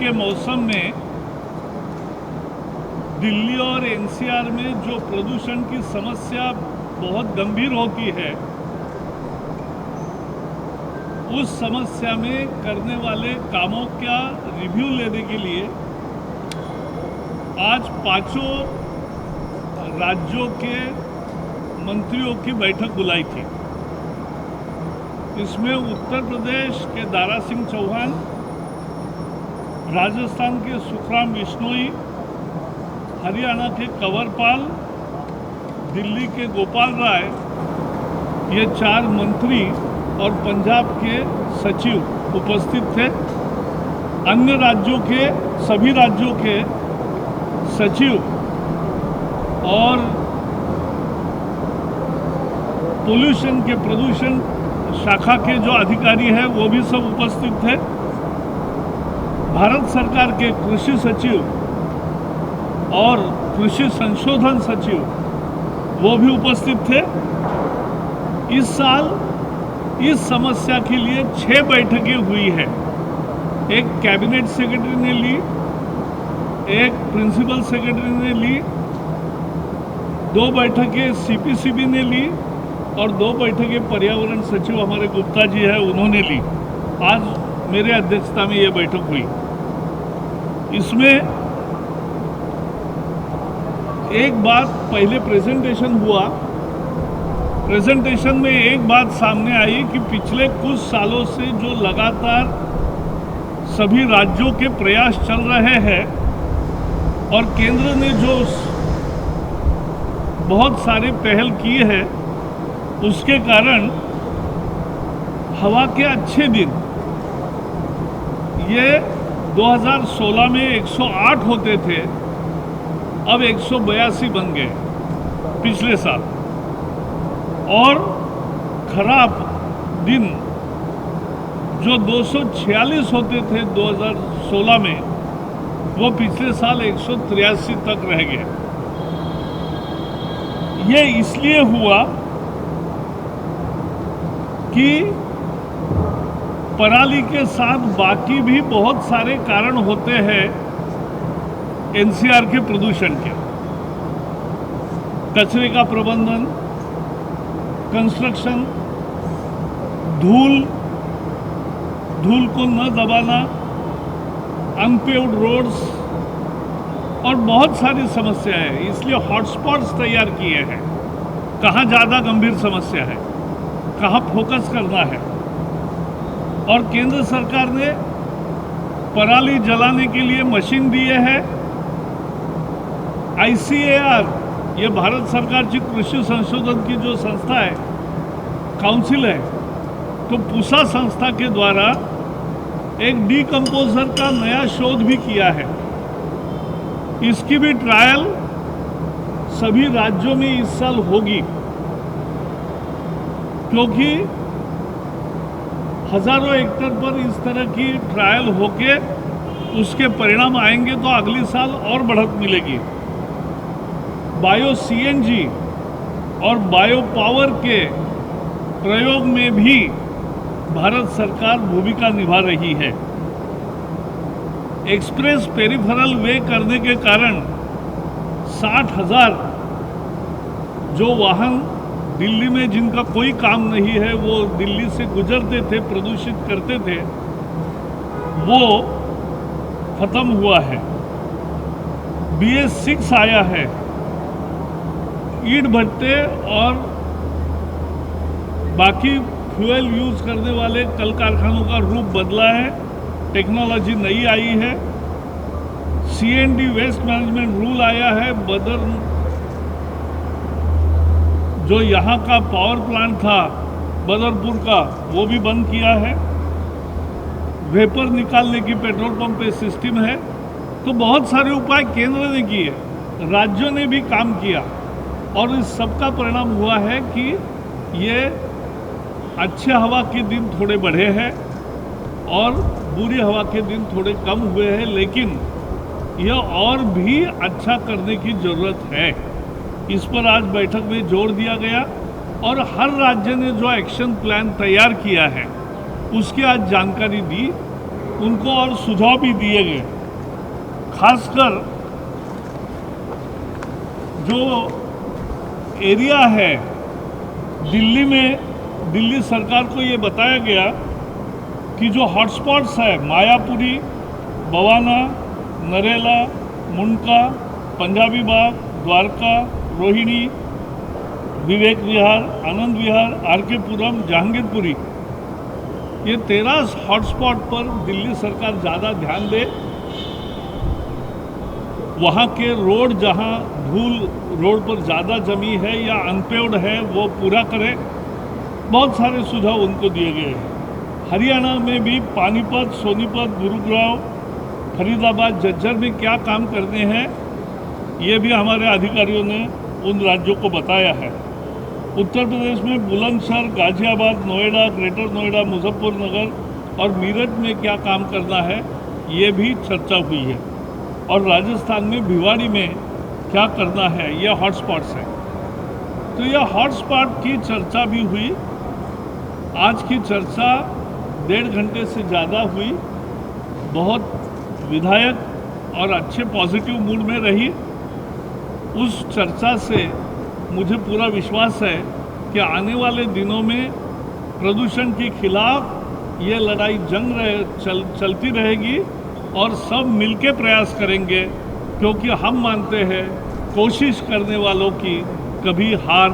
के मौसम में दिल्ली और एनसीआर में जो प्रदूषण की समस्या बहुत गंभीर होती है, उस समस्या में करने वाले कामों का रिव्यू लेने के लिए आज 5 राज्यों के मंत्रियों की बैठक बुलाई थी। इसमें उत्तर प्रदेश के दारा सिंह चौहान, राजस्थान के सुखराम बिश्नोई, हरियाणा के कंवर पाल, दिल्ली के गोपाल राय, ये 4 मंत्री और पंजाब के सचिव उपस्थित थे। अन्य राज्यों के सभी राज्यों के सचिव और पोल्यूशन के प्रदूषण शाखा के जो अधिकारी हैं वो भी सब उपस्थित थे। भारत सरकार के कृषि सचिव और कृषि संशोधन सचिव वो भी उपस्थित थे। इस साल इस समस्या के लिए 6 बैठकें हुई है। एक कैबिनेट सेक्रेटरी ने ली, एक प्रिंसिपल सेक्रेटरी ने ली, 2 बैठकें सीपीसीबी ने ली और 2 बैठकें पर्यावरण सचिव हमारे गुप्ता जी है उन्होंने ली। आज मेरे अध्यक्षता में ये बैठक हुई। इसमें एक बात, पहले प्रेजेंटेशन हुआ, प्रेजेंटेशन में एक बात सामने आई कि पिछले कुछ सालों से जो लगातार सभी राज्यों के प्रयास चल रहे हैं और केंद्र ने जो बहुत सारे पहल किए हैं, उसके कारण हवा के अच्छे दिन ये 2016 में 108 होते थे, अब 182 बन गए पिछले साल। और खराब दिन जो 246 होते थे 2016 में, वो पिछले साल 183 तक रह गए। ये इसलिए हुआ कि पराली के साथ बाकी भी बहुत सारे कारण होते हैं एनसीआर के प्रदूषण के। कचरे का प्रबंधन, कंस्ट्रक्शन, धूल को न दबाना, अनपेव्ड रोड्स और बहुत सारी समस्याएं हैं। इसलिए हॉटस्पॉट्स तैयार किए हैं, कहाँ ज़्यादा गंभीर समस्या है, कहाँ फोकस करना है। और केंद्र सरकार ने पराली जलाने के लिए मशीन दिए हैं। ICAR, ये भारत सरकार की कृषि संशोधन की जो संस्था है, काउंसिल है, तो पूसा संस्था के द्वारा एक डीकम्पोजर का नया शोध भी किया है। इसकी भी ट्रायल सभी राज्यों में इस साल होगी, क्योंकि हजारों हेक्टर पर इस तरह की ट्रायल होके उसके परिणाम आएंगे तो अगले साल और बढ़त मिलेगी। बायो CNG और बायो पावर के प्रयोग में भी भारत सरकार भूमिका निभा रही है। एक्सप्रेस पेरिफेरल वे करने के कारण 60,000 जो वाहन दिल्ली में जिनका कोई काम नहीं है, वो दिल्ली से गुजरते थे, प्रदूषित करते थे, वो खत्म हुआ है। BS6 आया है। ईंट भट्टे और बाकी फ्यूल यूज करने वाले कल कारखानों का रूप बदला है, टेक्नोलॉजी नई आई है। CND वेस्ट मैनेजमेंट रूल आया है। बदर जो यहाँ का पावर प्लांट था बदरपुर का, वो भी बंद किया है। वेपर निकालने की पेट्रोल पंप पे सिस्टम है। तो बहुत सारे उपाय केंद्र ने किए, राज्यों ने भी काम किया और इस सब का परिणाम हुआ है कि ये अच्छे हवा के दिन थोड़े बढ़े हैं और बुरी हवा के दिन थोड़े कम हुए हैं। लेकिन यह और भी अच्छा करने की ज़रूरत है। इस पर आज बैठक में जोर दिया गया और हर राज्य ने जो एक्शन प्लान तैयार किया है उसकी आज जानकारी दी, उनको और सुझाव भी दिए गए। खासकर जो एरिया है दिल्ली में, दिल्ली सरकार को ये बताया गया कि जो हॉटस्पॉट्स है मायापुरी, बवाना, नरेला, मुंडका, पंजाबी बाग, द्वारका, रोहिणी, विवेक विहार, आनंद विहार, आरके पुरम, जहांगीरपुरी, ये 13 हॉटस्पॉट पर दिल्ली सरकार ज़्यादा ध्यान दे। वहाँ के रोड जहाँ धूल रोड पर ज़्यादा जमी है या अनपेव्ड है वो पूरा करे। बहुत सारे सुझाव उनको दिए गए हैं। हरियाणा में भी पानीपत, सोनीपत, गुरुग्राम, फरीदाबाद, झज्जर में क्या काम करने हैं ये भी हमारे अधिकारियों ने उन राज्यों को बताया है। उत्तर प्रदेश में बुलंदशहर, गाजियाबाद, नोएडा, ग्रेटर नोएडा, मुजफ्फरनगर और मीरठ में क्या काम करना है ये भी चर्चा हुई है। और राजस्थान में भिवाड़ी में क्या करना है, यह हॉटस्पॉट्स है। तो यह हॉटस्पॉट की चर्चा भी हुई। आज की चर्चा 1.5 घंटे से ज़्यादा हुई। बहुत विधायक और अच्छे पॉजिटिव मूड में रही। उस चर्चा से मुझे पूरा विश्वास है कि आने वाले दिनों में प्रदूषण के खिलाफ ये लड़ाई चलती रहेगी और सब मिलके प्रयास करेंगे, क्योंकि हम मानते हैं कोशिश करने वालों की कभी हार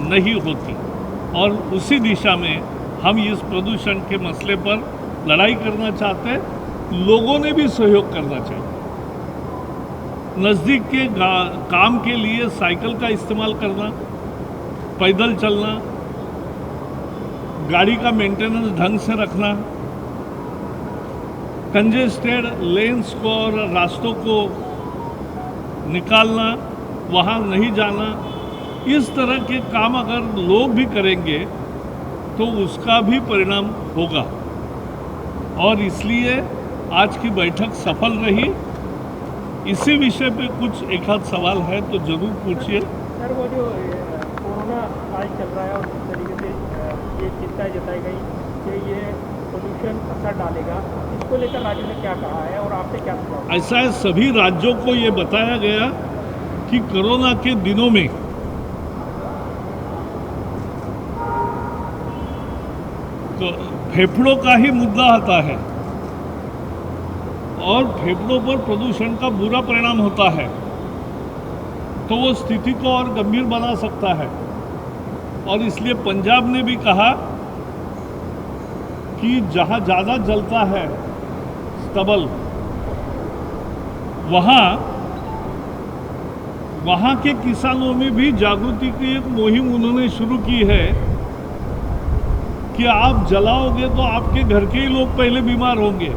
नहीं होती। और उसी दिशा में हम इस प्रदूषण के मसले पर लड़ाई करना चाहते हैं। लोगों ने भी सहयोग करना चाहिए। नज़दीक के काम के लिए साइकिल का इस्तेमाल करना, पैदल चलना, गाड़ी का मेंटेनेंस ढंग से रखना, कंजेस्टेड लेन्स को और रास्तों को निकालना, वहाँ नहीं जाना, इस तरह के काम अगर लोग भी करेंगे तो उसका भी परिणाम होगा। और इसलिए आज की बैठक सफल रही। इसी विषय पे कुछ एक आध सवाल है तो जरूर पूछिए। सर, वो जो कोरोना आज चल रहा है और जिस तरीके से ये चिंता जताई गई कि ये पोल्यूशन असर डालेगा, इसको लेकर राज्य ने क्या कहा है और आपसे क्या सुझाव? ऐसा है, सभी राज्यों को ये बताया गया कि कोरोना के दिनों में तो फेफड़ों का ही मुद्दा आता है और फेफड़ों पर प्रदूषण का बुरा परिणाम होता है, तो वो स्थिति को और गंभीर बना सकता है। और इसलिए पंजाब ने भी कहा कि जहाँ ज़्यादा जलता है stubble, वहाँ के किसानों में भी जागृति की एक मुहिम उन्होंने शुरू की है कि आप जलाओगे तो आपके घर के ही लोग पहले बीमार होंगे।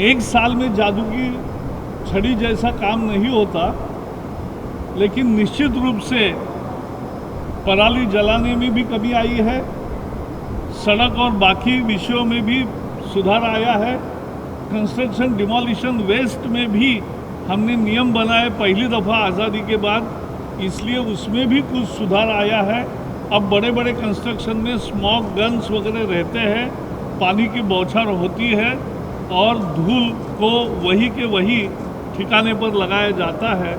एक साल में जादू की छड़ी जैसा काम नहीं होता, लेकिन निश्चित रूप से पराली जलाने में भी कमी आई है, सड़क और बाकी विषयों में भी सुधार आया है। कंस्ट्रक्शन डिमोलिशन वेस्ट में भी हमने नियम बनाए पहली दफ़ा आज़ादी के बाद, इसलिए उसमें भी कुछ सुधार आया है। अब बड़े बड़े कंस्ट्रक्शन में स्मॉग गन्स वगैरह रहते हैं, पानी की बौछार होती है और धूल को वही के वही ठिकाने पर लगाया जाता है।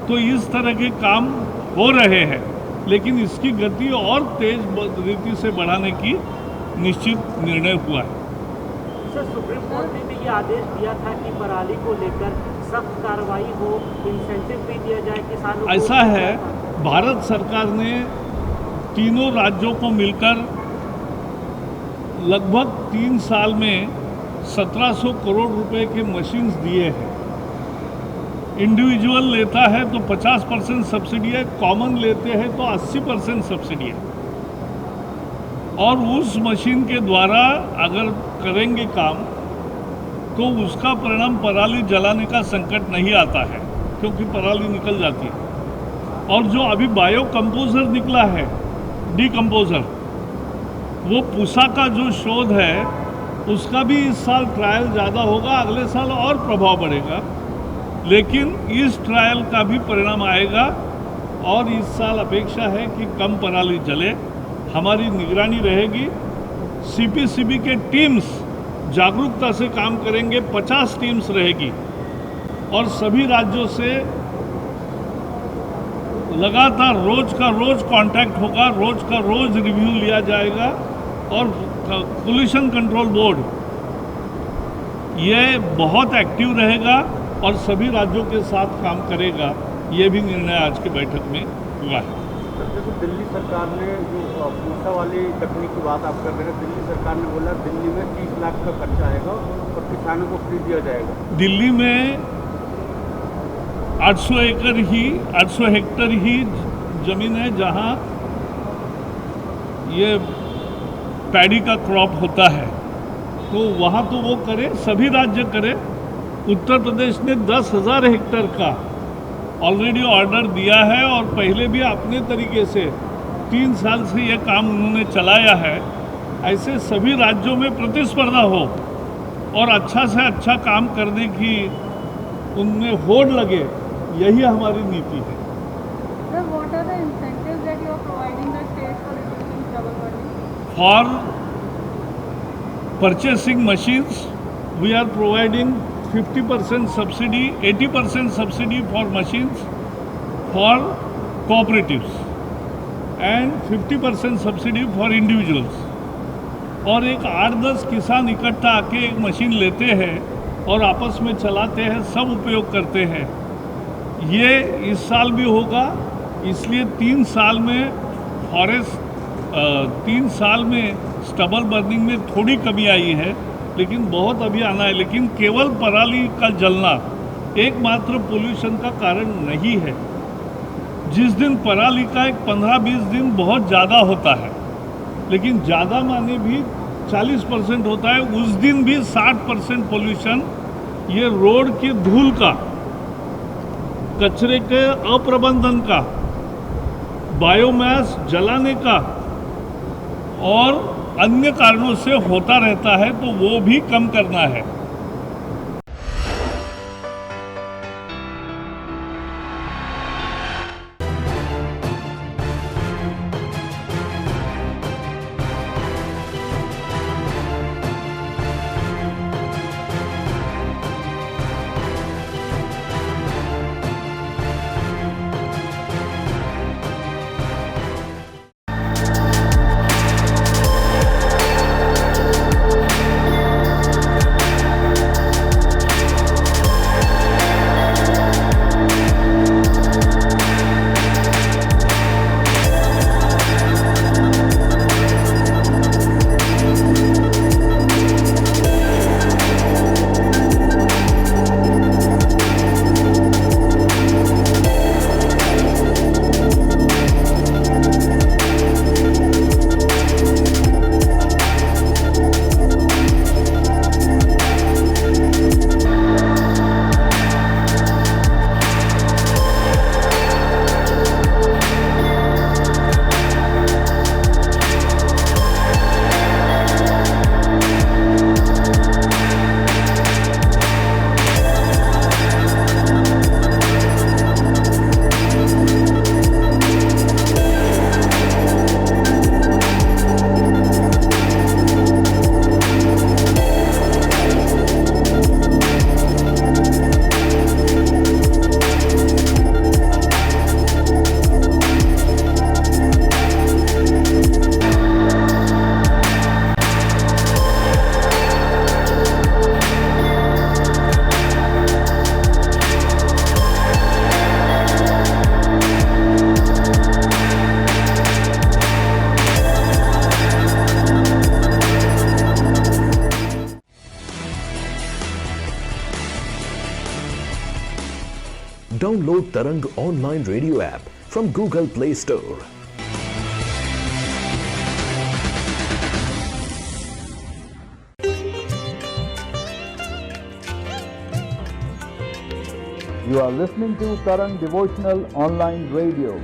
तो इस तरह के काम हो रहे हैं, लेकिन इसकी गति और तेज रीति से बढ़ाने की निश्चित निर्णय हुआ है। सर, सुप्रीम कोर्ट ने भी ये आदेश दिया था कि पराली को लेकर सख्त कार्रवाई हो, इंसेंटिव भी दिया जाए किसानों को। ऐसा है, भारत सरकार ने तीनों राज्यों को मिलकर लगभग 3 साल में 1700 करोड़ रुपए के मशीन्स दिए हैं। इंडिविजुअल लेता है तो 50% सब्सिडी है, कॉमन लेते हैं तो 80% सब्सिडी है। और उस मशीन के द्वारा अगर करेंगे काम तो उसका परिणाम पराली जलाने का संकट नहीं आता है, क्योंकि पराली निकल जाती है। और जो अभी बायो कंपोजर निकला है, डीकम्पोजर, वो पूसा का जो शोध है उसका भी इस साल ट्रायल ज़्यादा होगा, अगले साल और प्रभाव बढ़ेगा। लेकिन इस ट्रायल का भी परिणाम आएगा और इस साल अपेक्षा है कि कम पराली जले। हमारी निगरानी रहेगी। सीपीसीबी के टीम्स जागरूकता से काम करेंगे। 50 टीम्स रहेगी और सभी राज्यों से लगातार रोज का रोज कांटेक्ट होगा, रोज का रोज रिव्यू लिया जाएगा और पोल्यूशन कंट्रोल बोर्ड ये बहुत एक्टिव रहेगा और सभी राज्यों के साथ काम करेगा। ये भी निर्णय आज की बैठक में हुआ है। देखो, दिल्ली सरकार ने जो पूसा वाली तकनीक की बात आप कर रहे हैं, दिल्ली सरकार ने बोला दिल्ली में 30 लाख का खर्चा आएगा और किसानों को फ्री दिया जाएगा। दिल्ली में 800 हेक्टर ही जमीन है जहां ये पैडी का क्रॉप होता है, तो वहां तो वो करे, सभी राज्य करे। उत्तर प्रदेश ने 10,000 हेक्टर का ऑलरेडी ऑर्डर दिया है और पहले भी अपने तरीके से 3 साल से ये काम उन्होंने चलाया है। ऐसे सभी राज्यों में प्रतिस्पर्धा हो और अच्छा से अच्छा काम करने की उनमें होड़ लगे, यही हमारी नीति है। Sir, what are the incentives that you are providing the states for reducing stubble burning? For purchasing machines, we are providing 50% subsidy, 80% subsidy for machines for cooperatives and 50% subsidy for individuals. और एक 8-10 किसान इकट्ठा आके एक machine लेते हैं और आपस में चलाते हैं, सब उपयोग करते हैं। ये इस साल भी होगा, इसलिए 3 साल में फॉरेस्ट 3 साल में स्टबल बर्निंग में थोड़ी कमी आई है, लेकिन बहुत अभी आना है। लेकिन केवल पराली का जलना एकमात्र पोल्यूशन का कारण नहीं है। जिस दिन पराली का एक 15-20 दिन बहुत ज़्यादा होता है, लेकिन ज़्यादा माने भी 40% होता है, उस दिन भी 60% पोल्यूशन ये रोड की धूल का, कचरे के अप्रबंधन का, बायोमास जलाने का और अन्य कारणों से होता रहता है, तो वो भी कम करना है। Download Tarang online radio app from Google Play Store. You are listening to Tarang Devotional Online Radio.